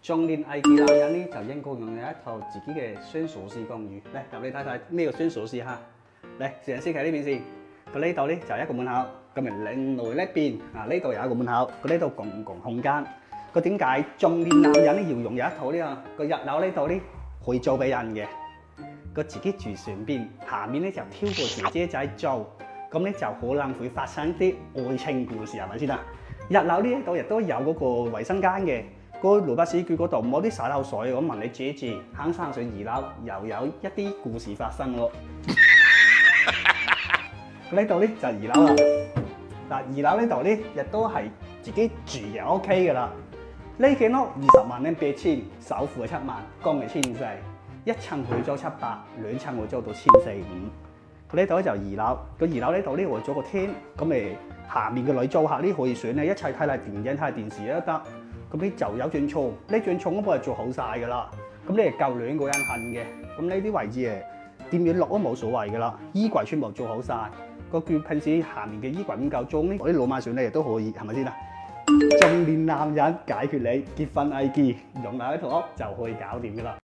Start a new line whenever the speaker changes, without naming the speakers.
中年危機男人呢，就應該擁有一套自己嘅雙鎖匙公寓。嚟，入嚟睇睇咩叫雙鎖匙嚇。嚟，先喺呢邊先。佢呢度咧就一個門口，咁咪另外呢邊啊呢度有一個門口，佢呢度公共空間。佢點解中年男人咧要擁有一套呢？個一樓呢度咧可以租俾人嘅，佢自己住上邊，下面咧就挑個姐姐仔租，咁咧就可能會發生啲愛情故事，係咪先啊？一樓呢度亦都有嗰個衛生間嘅。個羅伯斯佢嗰度冇啲洗口水，我問你姐姐，行上2樓又有一啲故事發生咯。呢度咧就2樓啦。嗱，2樓呢度咧亦都係自己住就 OK 噶啦。呢間屋20萬蚊8千，首付係7萬，供係1400，一層可以租700，兩層可以租到1450。佢呢度咧就2樓，個2樓呢度咧我做個廳，咁咪下面嘅女租客咧可以選咧一齊睇下電影、睇下電視都得。咁你就有張床，呢張床我幫你做好晒㗎啦。咁你係夠2個人瞓嘅。咁呢啲位置誒點樣落都冇所謂㗎啦。衣櫃全部做好晒。個佢平時下面嘅衣櫃唔夠裝咧，我啲老媽上嚟都可以，係咪先啊？中年男人解決你結婚危機，用埋一套屋就可以搞掂㗎啦。